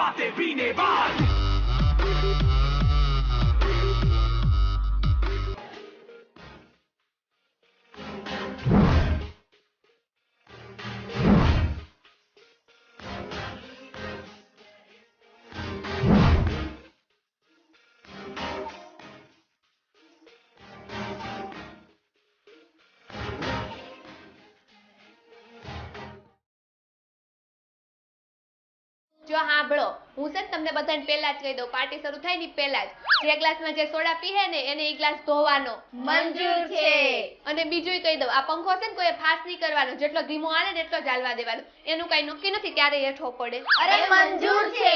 बातें पीने बाद જો સાંભળો હું છે ને તમને બધાને પહેલા જ કહી દઉં પાર્ટી શરૂ થાય ને પહેલા જ જે ગ્લાસમાં જે સોડા પીહે ને એને એ ગ્લાસ ધોવાનો મંજૂર છે અને બીજું કહી દઉં આ પંખો છે ને કોઈ ફાસ્ટ નહીં કરવાનો જેટલો ધીમો હાલે ને એટલો જ હાલવા દેવાનો એનું કઈ નક્કી નથી ક્યારે હેઠો પડે અરે મંજૂર છે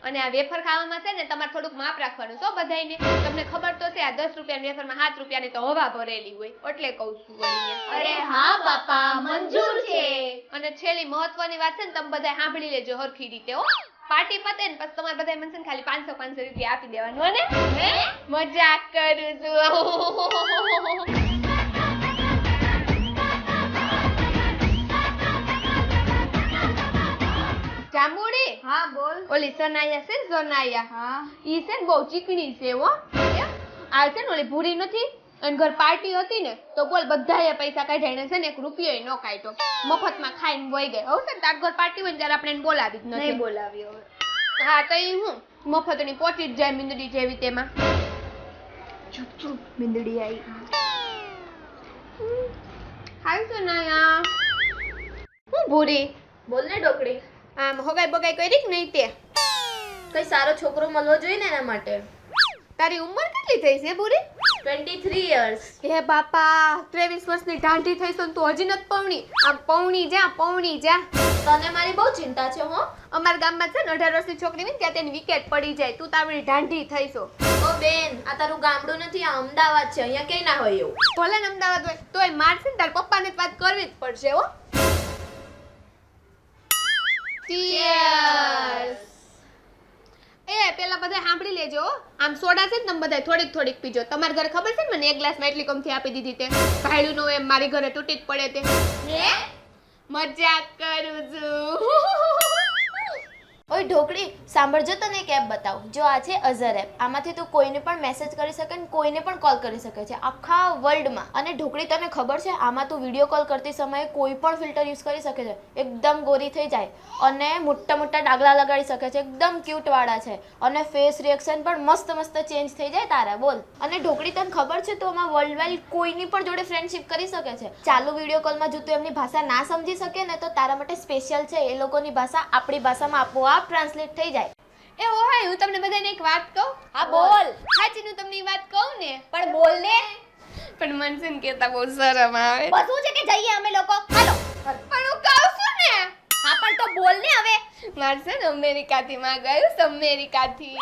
અને આ વેફર ખાવામાં છે ને તમારે થોડુંક માપ રાખવાનું છો બધાયને તમને ખબર તો છે આ 10 રૂપિયાની વેફરમાં 7 રૂપિયાની તો હવા ભરેલી હોય એટલે કહું છું વળી અરે હા બાપા મંજૂર છે અને છેલ્લી મહત્વની વાત છે ને તમે બધા સાંભળી લેજો હરખી રીતે હો પાર્ટી પતે ને પછી તમારે બધા મનસન ખાલી 500 રૂપિયા આપી દેવાનું ને મજાક કરું છું જાંબુડી હા બોલ ઓલી સનાયા છે ને સનાયા હા ઈ છે ને બહુ ચીકણી છે હો આ છે ને ઓલી ભૂરી નથી અને ઘર પાર્ટી હતી ને તો બોલ બધાએ પૈસા કાઢ્યા એને છે ને 1 રૂપિયો ન કાઢ્યો મફતમાં ખાઈને વઈ ગઈ હવે છે ને તાર ઘર પાર્ટી હોય ને ત્યારે આપણે એને બોલાવી જ નથી નહીં બોલાવ્યો હા તો ઈ હું મફતની પોચી જ જાય મીંદડી જેવી તેમાં ચૂપ ચૂપ મીંદડી આવી હાલ સનાયા હું ભૂરી બોલ ને ડોકડી આમ હોગાઈ બગાઈ કરી કે નહીં તે કઈ સારો છોકરો મળવો જોઈએ ને એના માટે તારી ઉંમર કેટલી થઈ છે ભૂરી 23 years હે બાપા 23 વર્ષની ઢાંઢી થઈ છે તો હજી નથી પૌણી આમ પૌણી જા તને મારી બહુ ચિંતા છે હો અમારા ગામમાં છે ને 18 વર્ષની છોકરી હોય ને ત્યાં તેની વિકેટ પડી જાય તું તારી ઢાંઢી થઈશો ઓ બેન આ તારું ગામડું નથી આ અમદાવાદ છે અહીંયા કઈ ના હોય એવું ભલે ને અમદાવાદ હોય તોય મારશે ને તાર પપ્પાને જ વાત કરવી જ પડશે હો ચીયર્સ એ પેલા બધા સાંભળી લેજો આમ સોડા છે ને તમે બધા થોડીક પીજો તમારા ઘરે ખબર છે ને મને એક ગ્લાસમાં એટલી કમથી આપી દીધી તે ભાઈડું નો એમ મારી ઘરે તૂટી જ પડે તે હે મજાક કરું છું ઓય ઢોકળી સાંભળજો તને એક એપ બતાવું જો આ છે અઝર એપ આમાંથી તું કોઈને પણ મેસેજ કરી શકે ને કોઈને પણ કોલ કરી શકે છે આખા વર્લ્ડમાં અને ઢોકળી તને ખબર છે આમાં તું વિડીયો કોલ કરતી સમયે કોઈ પણ ફિલ્ટર યુઝ કરી શકે છે એકદમ ગોરી થઈ જાય અને મોટા મોટા ડાગલા લગાડી શકે છે એકદમ ક્યુટ વાળા છે અને ફેસ રિએક્શન પણ મસ્ત ચેન્જ થઈ જાય તારા બોલ અને ઢોકળી તને ખબર છે તો આમાં વર્લ્ડ વાઇડ કોઈની પણ જોડે ફ્રેન્ડશિપ કરી શકે છે ચાલુ વિડીયો કોલમાં જો તું એમની ભાષા ના સમજી શકે ને તો તારા માટે સ્પેશિયલ છે એ લોકોની ભાષા આપણી ભાષામાં આપોઆપ ટ્રાન્સલેટ થઈ જાય એ ઓ હાય હું તમને બધાને એક વાત કહું હા બોલ હાચી હું તમને વાત કહું ને પણ બોલ ને પણ મનસન કેતા બહુ શરમ આવે બસ શું છે કે જઈએ અમે લોકો હાલો પણ હું કહું છું ને હા પણ તો બોલ ને હવે મારસે ને અમેરિકાથી માં ગયું છે અમેરિકાથી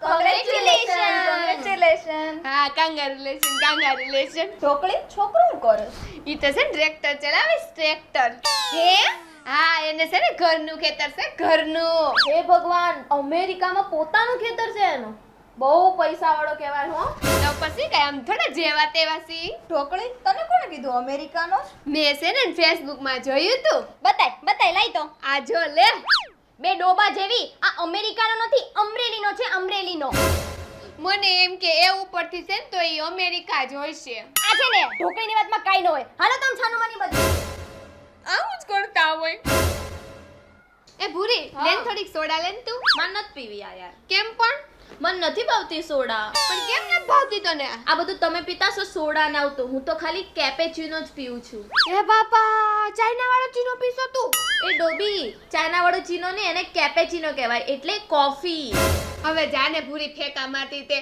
કોંગ્રેચ્યુલેશન હા કાંગારુલેશન છોકરી છોકરું કરે ઈ તો છે ને ટ્રેક્ટર ચલાવે ટ્રેક્ટર હે હા એને છે ને ઘરનું ખેતર છે ઘરનું હે ભગવાન અમેરિકામાં પોતાનું ખેતર છે એનું બહુ પૈસા વાળો કહેવાય હો તો પછી કઈ આમ થોડા જેવા તેવા સી ઢોકળી તને કોણે કીધું અમેરિકાનો મેં છે ને ફેસબુક માં જોયું તું બતાય લાઈ તો આ જો લે બે ડોબા જેવી આ અમેરિકાનો નથી અમરેલીનો છે અમરેલીનો મને એમ કે એ ઉપરથી છે ને તો એ અમેરિકા જ હોય છે આ છે ને ઢોકળીની વાતમાં કાઈ ન હોય હાલો તમ છાનું માની બધું આવું જ કરતા હોય એ ભૂરી લેન થોડીક સોડા લેન તું મન નથી પીવી યાર કેમ પણ મન નથી ભાવતી સોડા પણ કેમ નથી ભાવતી તને આ બધું તમે પીતા છો સોડા ના આવતું હું તો ખાલી કેપેચીનો જ પીઉં છું એ બાપા ચાઇના વાળો ચીનો પીસો તું એ ડોબી ચાઇના વાળો ચીનો ને એને કેપેચીનો કહેવાય એટલે કોફી હવે જાને ભૂરી ફેંકા મારતી તે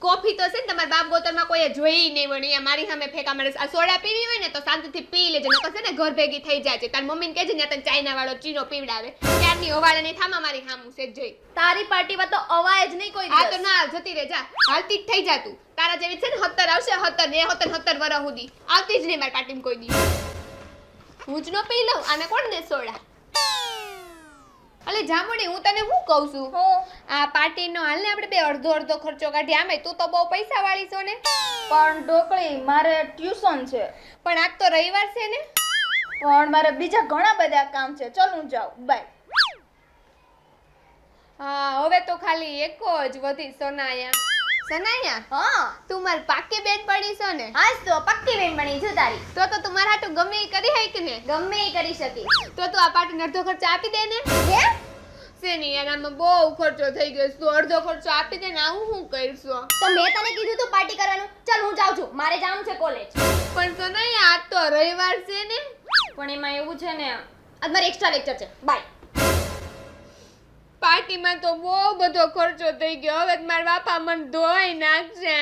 કોફી તો છે ને તમારા બાપ ગોતરમાં કોઈએ જોઈ નહીં વણી મારી સામે ફેંકા મારે આ સોડા પીવી હોય ને તો શાંતિથી પી લેજે નકર છે ને ઘર ભેગી થઈ જાય છે તાર મમ્મીને કહેજે ને તને ચાઇના વાળો ચીનો પીવડાવે ત્યારની હોવાળાની થામા મારી સામું છે જોઈ તારી પાર્ટીમાં તો અવાજ નહીં કોઈ આ તો ના જતી રે જા હાલતી જ થઈ જા તું તારા જેવી છે ને 70 આવશે 70 વરસ સુધી આવતી જ નહીં મારી પાર્ટીમાં કોઈ દી હું જ ન પી લઉં આને કોણ દે સોડા અલે જામુડી હું તને શું કહું છું આ પાર્ટીનો હાલ ને આપણે બે અડધો ખર્ચો કાઢી આમે તું તો બહુ પૈસા વાળી છો ને પણ ઢોકળી મારે ટ્યુશન છે પણ આજ તો રવિવાર છે ને પણ મારે બીજા ઘણા બધા કામ છે ચલ હું જાઉં બાય તો ખાલી એક જ વધી સનાયા. સનાયા હા તું મારી પાકી બેન પડી છો ને? આજ તો પક્કી બેન બની છું તારી. તો તું મારા હાટુ ગમે ઈ કરી હઈ કે ને? ગમે એ કરી શકીશ. તો તું આ પાર્ટીનો અડધો ખર્ચો આપી દે ને. હે શેની યાર આમાં બહુ ખર્ચો થઈ ગયો છે. તું અડધો ખર્ચો આપી દે ને, આવું હું કરશું? તો મેં તને કીધું તું પાર્ટી કરવાનું. ચાલ હું જાઉં છું, મારે જવાનું છે કોલેજ. પણ સનાયા આજ તો રવિવાર છે ને. પણ એમાં એવું છે ને, આજ મારે એક્સ્ટ્રા લેક્ચર છે. બાય. પાર્ટીમાં તો બહુ બધો ખર્ચો થઈ ગયો. હવે તો મારા બાપા મને ધોઈ નાખશે.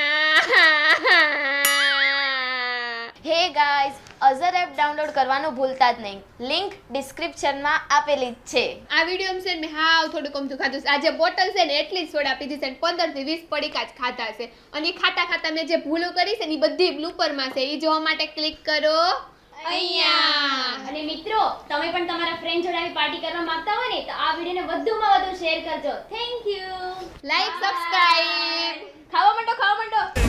Hey guys, Azhar app download કરવાનું ભૂલતા જ નહીં. લિંક ડિસ્ક્રિપ્શનમાં આપેલી જ છે. આ વિડીયોમાં છે ને મેં હાવ થોડું કમતું ખાધું છે. આ જે બોટલ છે ને એટલી જ સોડા પીધી છે, 15 થી 20 પડીકા જ ખાધા છે. અને ઈ ખાતા ખાતા મેં જે ભૂલો કરી છે ને ઈ બધી બ્લૂપરમાં છે. ઈ જોવા માટે ક્લિક કરો અહીંયા. અને મિત્રો, તમે પણ તમારા ફ્રેન્ડ જોડે આવી પાર્ટી કરવા માંગતા હોય ને તો આ વિડીયોને વધુમાં વધુ શેર કરજો. Thank you. Like subscribe. ખાવા માંડો.